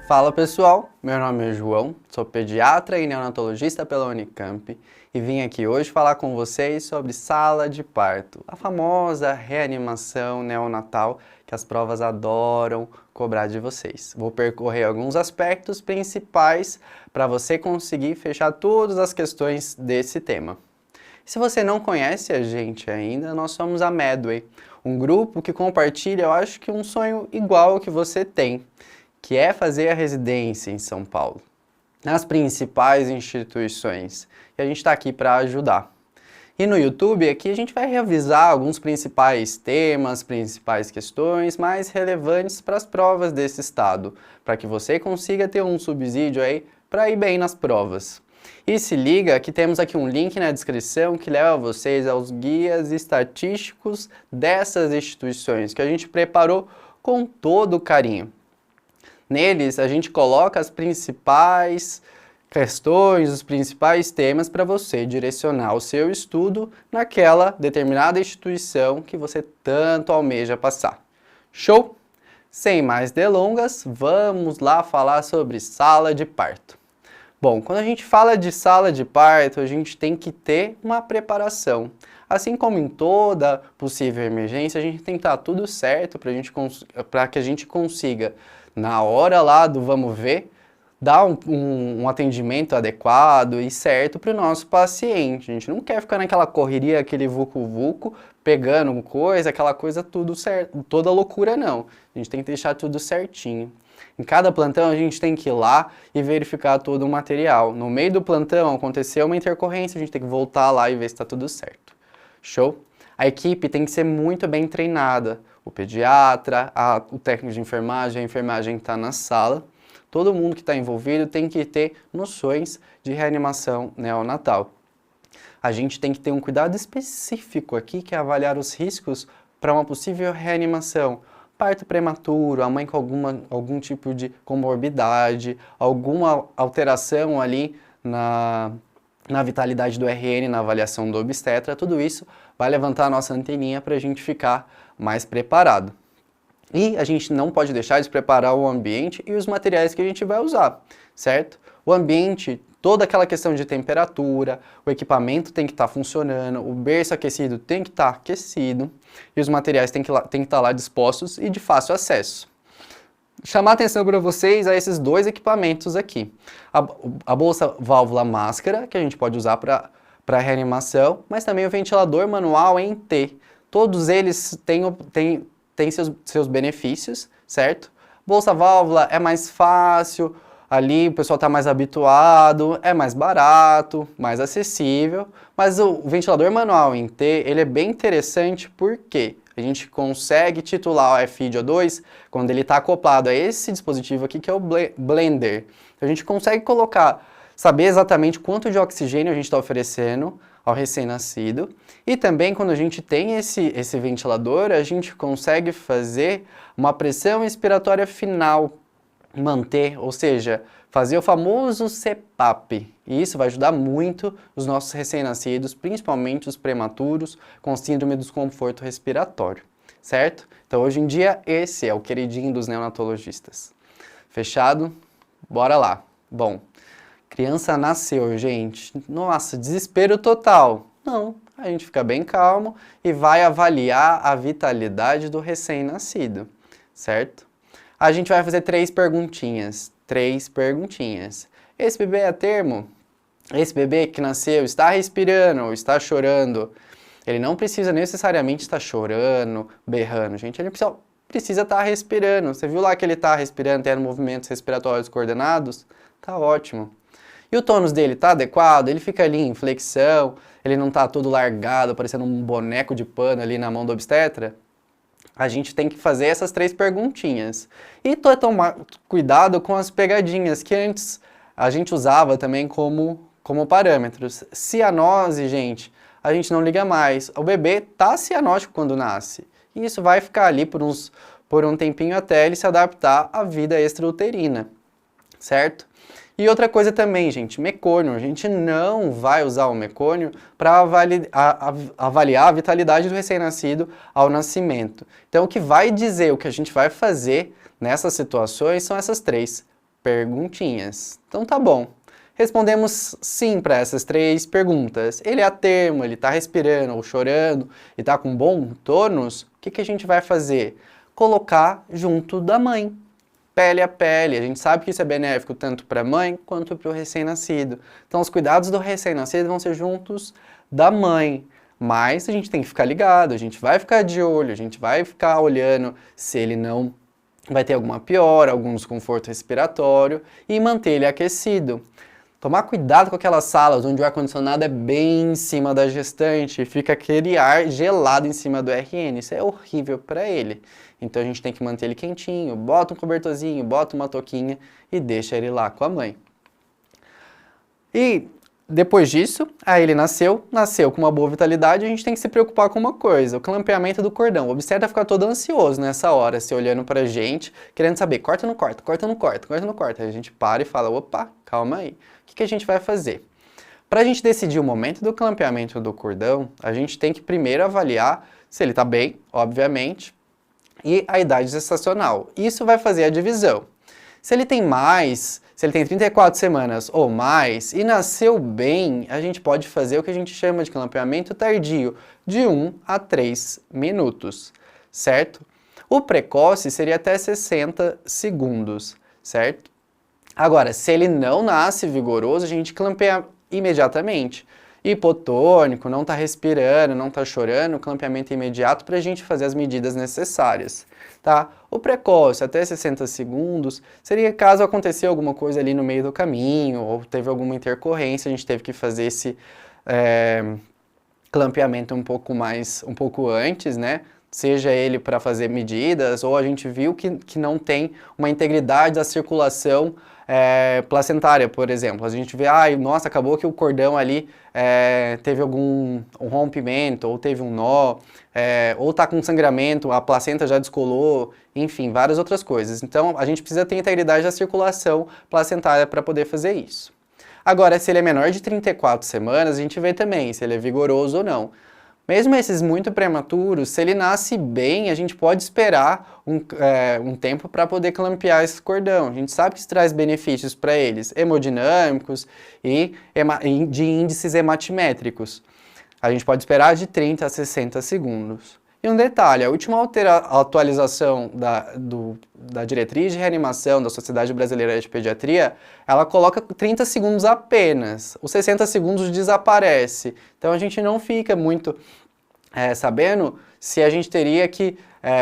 Fala pessoal, meu nome é João, sou pediatra e neonatologista pela Unicamp e vim aqui hoje falar com vocês sobre sala de parto, a famosa reanimação neonatal que as provas adoram cobrar de vocês. Vou percorrer alguns aspectos principais para você conseguir fechar todas as questões desse tema. Se você não conhece a gente ainda, nós somos a Medway, um grupo que compartilha, eu acho que um sonho igual ao que você tem, que é fazer a residência em São Paulo, nas principais instituições. E a gente está aqui para ajudar. E no YouTube aqui a gente vai revisar alguns principais temas, principais questões mais relevantes para as provas desse estado, para que você consiga ter um subsídio aí para ir bem nas provas. E se liga que temos aqui um link na descrição que leva vocês aos guias estatísticos dessas instituições, que a gente preparou com todo carinho. Neles, a gente coloca as principais questões, os principais temas para você direcionar o seu estudo naquela determinada instituição que você tanto almeja passar. Show? Sem mais delongas, vamos lá falar sobre sala de parto. Bom, quando a gente fala de sala de parto, a gente tem que ter uma preparação. Assim como em toda possível emergência, a gente tem que estar tudo certo para que a gente consiga, na hora lá do vamos ver, dar um atendimento adequado e certo para o nosso paciente. A gente não quer ficar naquela correria, aquele vucu-vucu, pegando coisa, aquela coisa tudo certo, toda loucura não. A gente tem que deixar tudo certinho. Em cada plantão a gente tem que ir lá e verificar todo o material. No meio do plantão aconteceu uma intercorrência, a gente tem que voltar lá e ver se está tudo certo. Show? A equipe tem que ser muito bem treinada. O pediatra, o técnico de enfermagem, a enfermagem que está na sala. Todo mundo que está envolvido tem que ter noções de reanimação neonatal. A gente tem que ter um cuidado específico aqui, que é avaliar os riscos para uma possível reanimação. Parto prematuro, a mãe com algum tipo de comorbidade, alguma alteração ali na vitalidade do RN, na avaliação do obstetra, tudo isso vai levantar a nossa anteninha para a gente ficar mais preparado. E a gente não pode deixar de preparar o ambiente e os materiais que a gente vai usar, certo? O ambiente, toda aquela questão de temperatura, o equipamento tem que estar funcionando, o berço aquecido tem que estar aquecido e os materiais têm que estar lá dispostos e de fácil acesso. Chamar atenção para vocês a esses dois equipamentos aqui. A bolsa válvula máscara, que a gente pode usar para reanimação, mas também o ventilador manual em T. Todos eles têm seus benefícios, certo? Bolsa válvula é mais fácil, ali o pessoal está mais habituado, é mais barato, mais acessível, mas o ventilador manual em T, ele é bem interessante porque a gente consegue titular o FiDO2 quando ele está acoplado a esse dispositivo aqui que é o blender. A gente consegue saber exatamente quanto de oxigênio a gente está oferecendo ao recém-nascido e também quando a gente tem esse ventilador, a gente consegue fazer uma pressão expiratória final, manter, ou seja, fazer o famoso CPAP. E isso vai ajudar muito os nossos recém-nascidos, principalmente os prematuros com síndrome do desconforto respiratório, certo? Então hoje em dia esse é o queridinho dos neonatologistas. Fechado? Bora lá. Bom, criança nasceu, gente. Nossa, desespero total. Não, a gente fica bem calmo e vai avaliar a vitalidade do recém-nascido, certo? A gente vai fazer três perguntinhas. Esse bebê é a termo? Esse bebê que nasceu está respirando ou está chorando? Ele não precisa necessariamente estar chorando, berrando, gente. Ele precisa estar respirando. Você viu lá que ele está respirando, tendo movimentos respiratórios coordenados? Tá ótimo. E o tônus dele está adequado? Ele fica ali em flexão? Ele não está todo largado, parecendo um boneco de pano ali na mão do obstetra? A gente tem que fazer essas três perguntinhas. E tomar cuidado com as pegadinhas, que antes a gente usava também como parâmetros. Cianose, gente, a gente não liga mais. O bebê tá cianótico quando nasce. E isso vai ficar ali por um tempinho até ele se adaptar à vida extrauterina, certo? E outra coisa também, gente, mecônio. A gente não vai usar o mecônio para avaliar a vitalidade do recém-nascido ao nascimento. Então, o que vai dizer o que a gente vai fazer nessas situações são essas três perguntinhas. Então tá bom. Respondemos sim para essas 3 perguntas. Ele é a termo, ele está respirando ou chorando e está com bom tônus, o que a gente vai fazer? Colocar junto da mãe, pele a pele. A gente sabe que isso é benéfico tanto para a mãe quanto para o recém-nascido. Então os cuidados do recém-nascido vão ser juntos da mãe. Mas a gente tem que ficar ligado, a gente vai ficar de olho, a gente vai ficar olhando se ele não vai ter alguma piora, algum desconforto respiratório e manter ele aquecido. Tomar cuidado com aquelas salas onde o ar-condicionado é bem em cima da gestante e fica aquele ar gelado em cima do RN. Isso é horrível para ele. Então a gente tem que manter ele quentinho, bota um cobertorzinho, bota uma touquinha e deixa ele lá com a mãe. E depois disso, aí ele nasceu com uma boa vitalidade, a gente tem que se preocupar com uma coisa, o clampeamento do cordão. O obstetra fica todo ansioso nessa hora, se olhando pra gente, querendo saber, corta no corta, corta no corta, corta no corta. Aí a gente para e fala, opa, calma aí, o que a gente vai fazer? Para a gente decidir o momento do clampeamento do cordão, a gente tem que primeiro avaliar se ele está bem, obviamente, e a idade gestacional. Isso vai fazer a divisão. Se ele tem 34 semanas ou mais e nasceu bem, a gente pode fazer o que a gente chama de clampeamento tardio, de 1 a 3 minutos, certo? O precoce seria até 60 segundos, certo? Agora, se ele não nasce vigoroso, a gente clampeia imediatamente. Hipotônico, não está respirando, não está chorando, clampeamento imediato para a gente fazer as medidas necessárias, tá? O precoce, até 60 segundos, seria caso aconteceu alguma coisa ali no meio do caminho, ou teve alguma intercorrência, a gente teve que fazer esse clampeamento um pouco antes, né? Seja ele para fazer medidas, ou a gente viu que não tem uma integridade da circulação placentária, por exemplo. A gente vê, nossa, acabou que o cordão ali teve um rompimento, ou teve um nó, ou está com sangramento, a placenta já descolou, enfim, várias outras coisas. Então, a gente precisa ter integridade da circulação placentária para poder fazer isso. Agora, se ele é menor de 34 semanas, a gente vê também se ele é vigoroso ou não. Mesmo esses muito prematuros, se ele nasce bem, a gente pode esperar um tempo para poder clampear esse cordão. A gente sabe que isso traz benefícios para eles, hemodinâmicos e de índices hematimétricos. A gente pode esperar de 30 a 60 segundos. E um detalhe, a última atualização da diretriz de reanimação da Sociedade Brasileira de Pediatria, ela coloca 30 segundos apenas, os 60 segundos desaparece. Então a gente não fica muito sabendo se a gente teria que,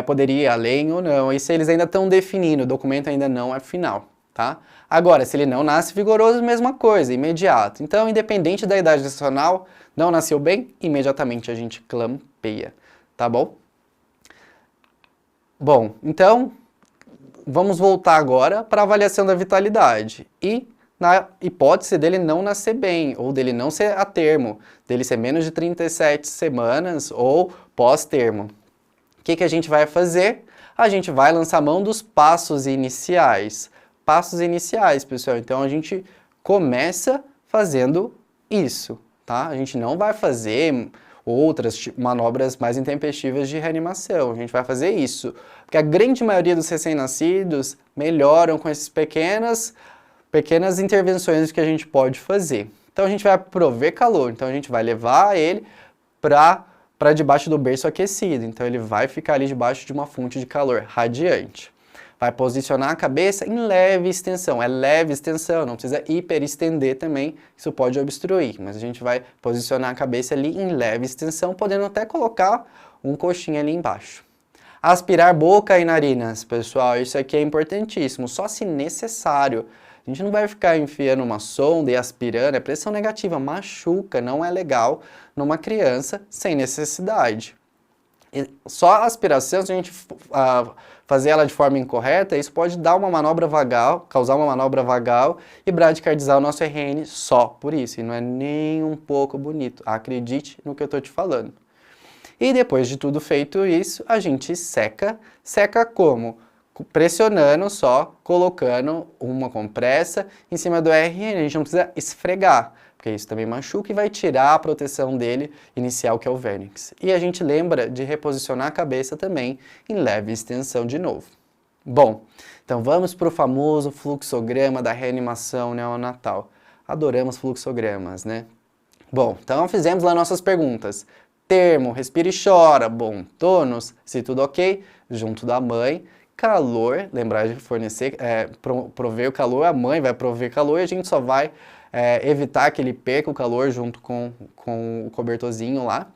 poderia ir além ou não, e se eles ainda estão definindo, o documento ainda não é final, tá? Agora, se ele não nasce vigoroso, mesma coisa, imediato. Então, independente da idade gestacional, não nasceu bem, imediatamente a gente clampeia. Tá bom? Bom, então, vamos voltar agora para a avaliação da vitalidade. E na hipótese dele não nascer bem, ou dele não ser a termo, dele ser menos de 37 semanas ou pós-termo. O que a gente vai fazer? A gente vai lançar mão dos passos iniciais. Passos iniciais, pessoal. Então, a gente começa fazendo isso, tá? A gente não vai fazer outras manobras mais intempestivas de reanimação. A gente vai fazer isso, porque a grande maioria dos recém-nascidos melhoram com essas pequenas intervenções que a gente pode fazer. Então a gente vai prover calor, então a gente vai levar ele para debaixo do berço aquecido, então ele vai ficar ali debaixo de uma fonte de calor radiante. Vai posicionar a cabeça em leve extensão, é leve extensão, não precisa hiperestender também, isso pode obstruir, mas a gente vai posicionar a cabeça ali em leve extensão, podendo até colocar um coxinho ali embaixo. Aspirar boca e narinas, pessoal, isso aqui é importantíssimo, só se necessário. A gente não vai ficar enfiando uma sonda e aspirando, é pressão negativa, machuca, não é legal numa criança sem necessidade. E só a aspiração, se a gente fazer ela de forma incorreta, isso pode dar uma manobra vagal, causar uma manobra vagal e bradicardizar o nosso RN só por isso. E não é nem um pouco bonito, acredite no que eu estou te falando. E depois de tudo feito isso, a gente seca. Seca como? Pressionando só, colocando uma compressa em cima do RN, a gente não precisa esfregar, porque isso também machuca e vai tirar a proteção dele inicial, que é o vernix. E a gente lembra de reposicionar a cabeça também em leve extensão de novo. Bom, então vamos para o famoso fluxograma da reanimação neonatal. Adoramos fluxogramas, né? Bom, então fizemos lá nossas perguntas. Termo, respira e chora. Bom, tônus, se tudo ok, junto da mãe. Calor, lembrar de fornecer, prover o calor, a mãe vai prover calor e a gente só vai evitar que ele perca o calor junto com o cobertorzinho lá.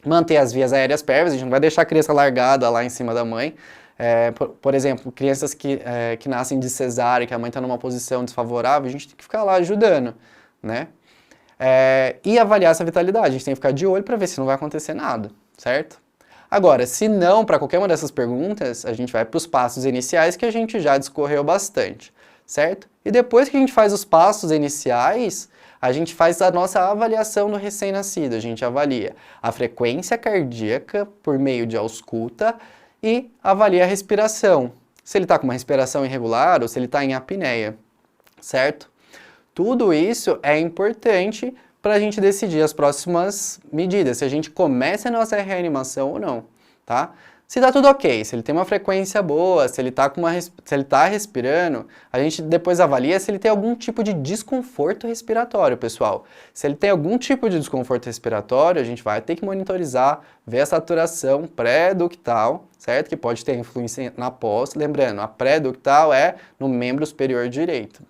Manter as vias aéreas pérvias, a gente não vai deixar a criança largada lá em cima da mãe. Por exemplo, crianças que nascem de cesárea, que a mãe está numa posição desfavorável, a gente tem que ficar lá ajudando, né? E avaliar essa vitalidade, a gente tem que ficar de olho para ver se não vai acontecer nada, certo? Agora, se não, para qualquer uma dessas perguntas, a gente vai para os passos iniciais que a gente já discorreu bastante, certo? E depois que a gente faz os passos iniciais, a gente faz a nossa avaliação do recém-nascido. A gente avalia a frequência cardíaca por meio de ausculta e avalia a respiração. Se ele está com uma respiração irregular ou se ele está em apneia, certo? Tudo isso é importante para a gente decidir as próximas medidas, se a gente começa a nossa reanimação ou não, tá? Se tá tudo ok, se ele tem uma frequência boa, se ele tá respirando, a gente depois avalia se ele tem algum tipo de desconforto respiratório, pessoal. Se ele tem algum tipo de desconforto respiratório, a gente vai ter que monitorizar, ver a saturação pré-ductal, certo? Que pode ter influência na pós. Lembrando, a pré-ductal é no membro superior direito.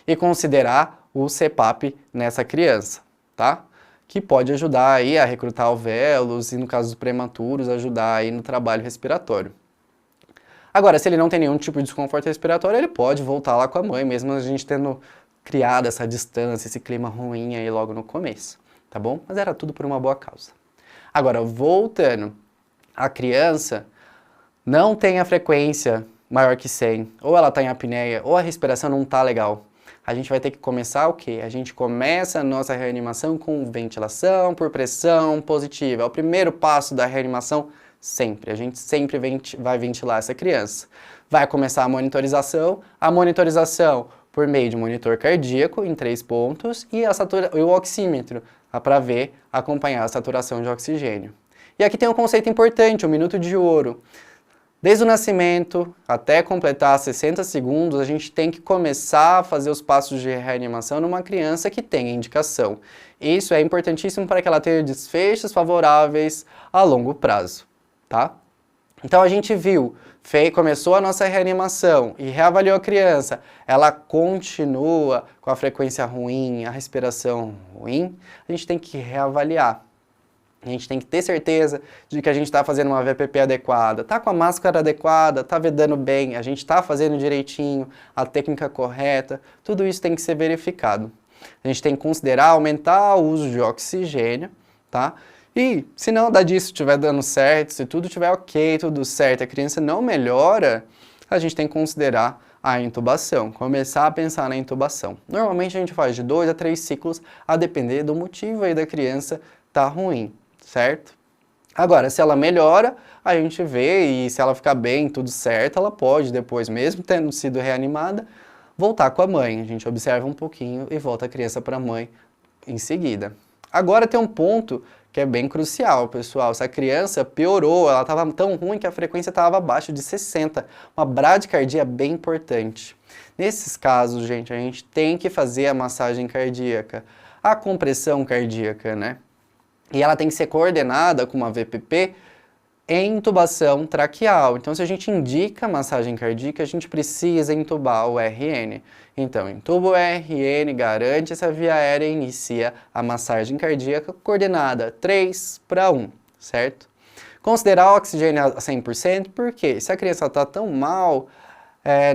E considerar o CPAP nessa criança, tá? Que pode ajudar aí a recrutar alvéolos e, no caso dos prematuros, ajudar aí no trabalho respiratório. Agora, se ele não tem nenhum tipo de desconforto respiratório, ele pode voltar lá com a mãe, mesmo a gente tendo criado essa distância, esse clima ruim aí logo no começo, tá bom? Mas era tudo por uma boa causa. Agora, voltando, a criança não tem a frequência maior que 100, ou ela está em apneia, ou a respiração não está legal. A gente vai ter que começar o quê? A gente começa a nossa reanimação com ventilação por pressão positiva. É o primeiro passo da reanimação sempre. A gente sempre vai ventilar essa criança. Vai começar a monitorização por meio de monitor cardíaco em 3 pontos e o oxímetro para acompanhar a saturação de oxigênio. E aqui tem um conceito importante, o minuto de ouro. Desde o nascimento até completar 60 segundos, a gente tem que começar a fazer os passos de reanimação numa criança que tenha indicação. Isso é importantíssimo para que ela tenha desfechos favoráveis a longo prazo, tá? Então a gente viu, começou a nossa reanimação e reavaliou a criança, ela continua com a frequência ruim, a respiração ruim, a gente tem que reavaliar. A gente tem que ter certeza de que a gente está fazendo uma VPP adequada, está com a máscara adequada, está vedando bem, a gente está fazendo direitinho, a técnica correta, tudo isso tem que ser verificado. A gente tem que considerar aumentar o uso de oxigênio, tá? E se não dá disso, estiver dando certo, se tudo estiver ok, tudo certo, a criança não melhora, a gente tem que considerar a intubação, começar a pensar na intubação. Normalmente a gente faz de 2 a 3 ciclos, a depender do motivo aí da criança tá ruim, certo? Agora, se ela melhora, a gente vê e se ela ficar bem, tudo certo, ela pode depois, mesmo tendo sido reanimada, voltar com a mãe. A gente observa um pouquinho e volta a criança para a mãe em seguida. Agora tem um ponto que é bem crucial, pessoal. Se a criança piorou, ela estava tão ruim que a frequência estava abaixo de 60. Uma bradicardia é bem importante. Nesses casos, gente, a gente tem que fazer a massagem cardíaca, a compressão cardíaca, né? E ela tem que ser coordenada com uma VPP em intubação traqueal. Então, se a gente indica massagem cardíaca, a gente precisa intubar o RN. Então, intuba o RN, garante essa via aérea e inicia a massagem cardíaca coordenada 3:1, certo? Considerar o oxigênio a 100%, porque se a criança está tão mal,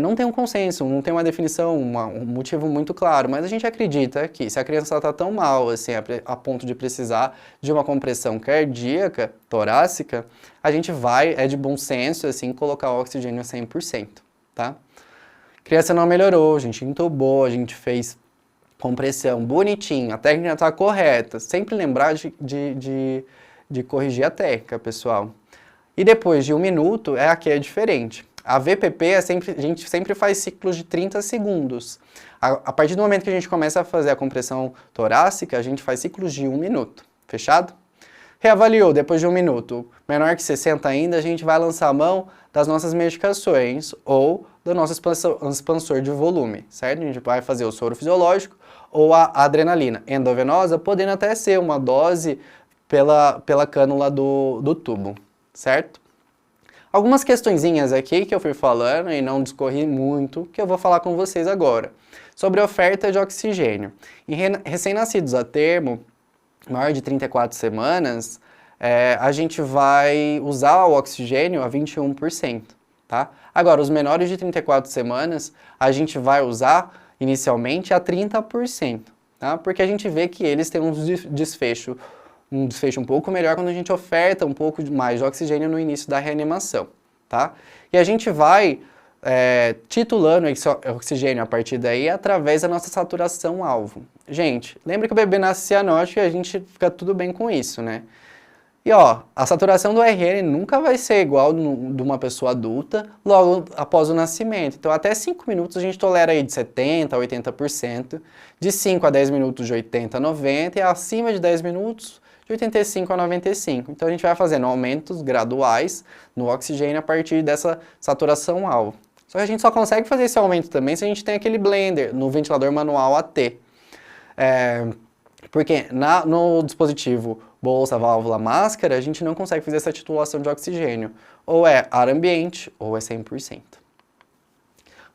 não tem um consenso, não tem uma definição, um motivo muito claro, mas a gente acredita que se a criança está tão mal, assim, a ponto de precisar de uma compressão cardíaca, torácica, a gente é de bom senso, assim, colocar o oxigênio a 100%, tá? Criança não melhorou, a gente intubou, a gente fez compressão bonitinho, a técnica está correta, sempre lembrar de corrigir a técnica, pessoal. E depois de 1 minuto, aqui é diferente. A VPP, a gente sempre faz ciclos de 30 segundos. A partir do momento que a gente começa a fazer a compressão torácica, a gente faz ciclos de 1 minuto. Fechado? Reavaliou depois de 1 minuto. Menor que 60 ainda, a gente vai lançar a mão das nossas medicações ou do nosso expansor de volume, certo? A gente vai fazer o soro fisiológico ou a adrenalina endovenosa, podendo até ser uma dose pela cânula do tubo, certo? Algumas questõezinhas aqui que eu fui falando e não discorri muito, que eu vou falar com vocês agora. Sobre a oferta de oxigênio. Em recém-nascidos a termo, maior de 34 semanas, a gente vai usar o oxigênio a 21%, tá? Agora, os menores de 34 semanas, a gente vai usar inicialmente a 30%, tá? Porque a gente vê que eles têm um desfecho um pouco melhor quando a gente oferta um pouco mais de oxigênio no início da reanimação, tá? E a gente vai titulando esse oxigênio a partir daí através da nossa saturação alvo. Gente, lembra que o bebê nasce cianótico e a gente fica tudo bem com isso, né? E ó, a saturação do RN nunca vai ser igual de uma pessoa adulta logo após o nascimento. Então até 5 minutos a gente tolera aí de 70% a 80%, de 5 a 10 minutos de 80% a 90% e acima de 10 minutos de 85% a 95%. Então a gente vai fazendo aumentos graduais no oxigênio a partir dessa saturação alvo. Só que a gente só consegue fazer esse aumento também se a gente tem aquele blender no ventilador manual AT. Porque no dispositivo bolsa, válvula, máscara, a gente não consegue fazer essa titulação de oxigênio. Ou é ar ambiente, ou é 100%.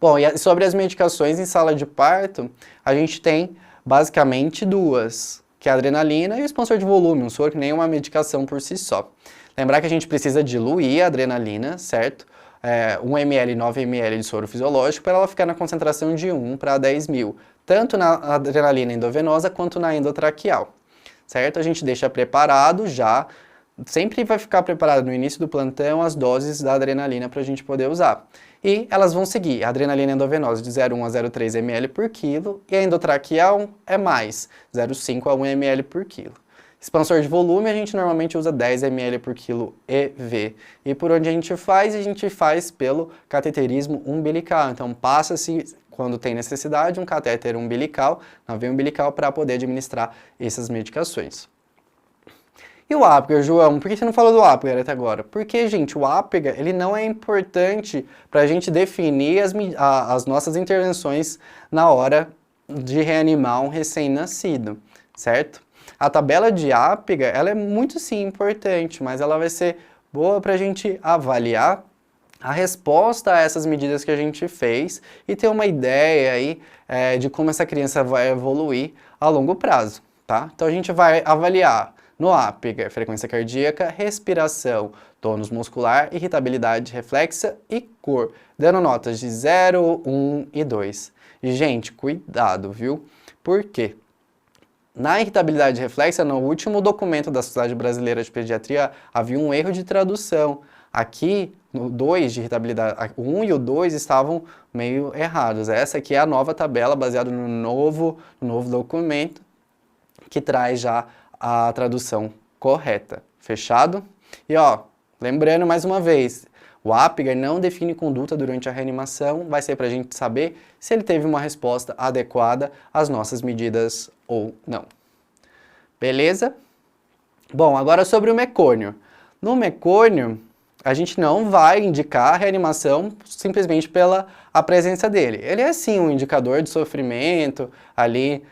Bom, e sobre as medicações em sala de parto, a gente tem basicamente duas, que é a adrenalina e o expansor de volume, um soro que nem é uma medicação por si só. Lembrar que a gente precisa diluir a adrenalina, certo? 1 ml, 9 ml de soro fisiológico para ela ficar na concentração de 1 para 10 mil, tanto na adrenalina endovenosa quanto na endotraqueal, certo? A gente deixa preparado já, sempre vai ficar preparado no início do plantão as doses da adrenalina para a gente poder usar. E elas vão seguir a adrenalina endovenosa de 0,1 a 0,3 ml por quilo e a endotraqueal é mais, 0,5 a 1 ml por quilo. Expansor de volume a gente normalmente usa 10 ml por quilo EV. E por onde a gente faz pelo cateterismo umbilical. Então passa-se, quando tem necessidade, um catéter umbilical, na veia umbilical, para poder administrar essas medicações. E o Apgar, João? Por que você não falou do Apgar até agora? Porque, gente, o Apgar, ele não é importante para a gente definir as nossas intervenções na hora de reanimar um recém-nascido, certo? A tabela de Apgar, ela é muito sim importante, mas ela vai ser boa para a gente avaliar a resposta a essas medidas que a gente fez e ter uma ideia aí de como essa criança vai evoluir a longo prazo, tá? Então a gente vai avaliar no Apgar frequência cardíaca, respiração, tônus muscular, irritabilidade reflexa e cor, dando notas de 0, 1 e 2. E, gente, cuidado, viu? Por quê? Na irritabilidade reflexa, no último documento da Sociedade Brasileira de Pediatria, havia um erro de tradução. Aqui, no 2 de irritabilidade, o 1 e o 2 estavam meio errados. Essa aqui é a nova tabela, baseada no novo documento, que traz já a tradução correta. Fechado? E ó, lembrando mais uma vez, o Apgar não define conduta durante a reanimação, vai ser para a gente saber se ele teve uma resposta adequada às nossas medidas ou não. Beleza? Bom, agora sobre o mecônio. No mecônio, a gente não vai indicar a reanimação simplesmente pela presença dele. Ele é sim um indicador de sofrimento ali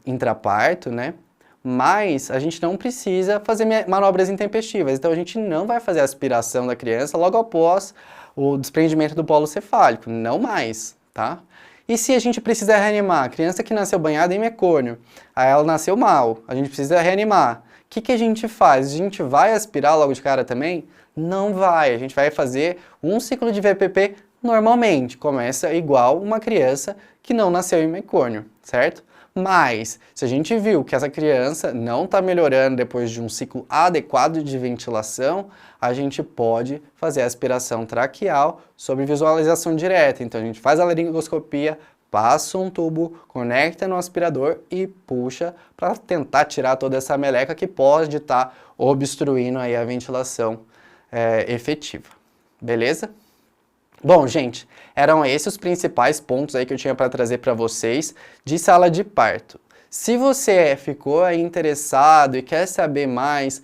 intraparto, né? Mas a gente não precisa fazer manobras intempestivas, então a gente não vai fazer a aspiração da criança logo após o desprendimento do polo cefálico, não mais, tá? E se a gente precisa reanimar? A criança que nasceu banhada em mecônio, aí ela nasceu mal, a gente precisa reanimar. O que a gente faz? A gente vai aspirar logo de cara também? Não vai, a gente vai fazer um ciclo de VPP normalmente, começa igual uma criança que não nasceu em mecônio, certo? Mas, se a gente viu que essa criança não está melhorando depois de um ciclo adequado de ventilação, a gente pode fazer a aspiração traqueal sob visualização direta. Então, a gente faz a laringoscopia, passa um tubo, conecta no aspirador e puxa para tentar tirar toda essa meleca que pode estar obstruindo aí a ventilação efetiva. Beleza? Bom, gente, eram esses os principais pontos aí que eu tinha para trazer para vocês de sala de parto. Se você ficou aí interessado e quer saber mais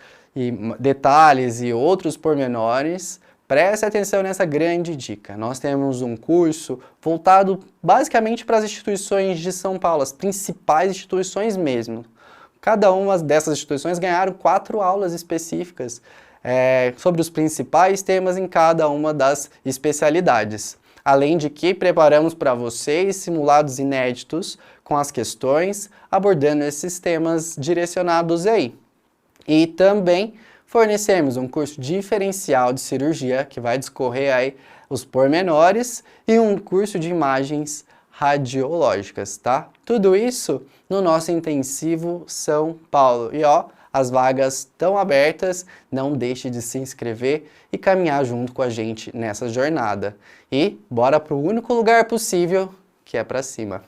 detalhes e outros pormenores, Preste atenção nessa grande dica. Nós temos um curso voltado basicamente para as instituições de São Paulo, as principais instituições mesmo. Cada uma dessas instituições ganharam 4 aulas específicas sobre os principais temas em cada uma das especialidades. Além de que preparamos para vocês simulados inéditos com as questões, abordando esses temas direcionados aí. E também fornecemos um curso diferencial de cirurgia, que vai discorrer aí os pormenores, e um curso de imagens radiológicas, tá? Tudo isso no nosso intensivo São Paulo. E ó, as vagas estão abertas, não deixe de se inscrever e caminhar junto com a gente nessa jornada. E bora para o único lugar possível, que é para cima.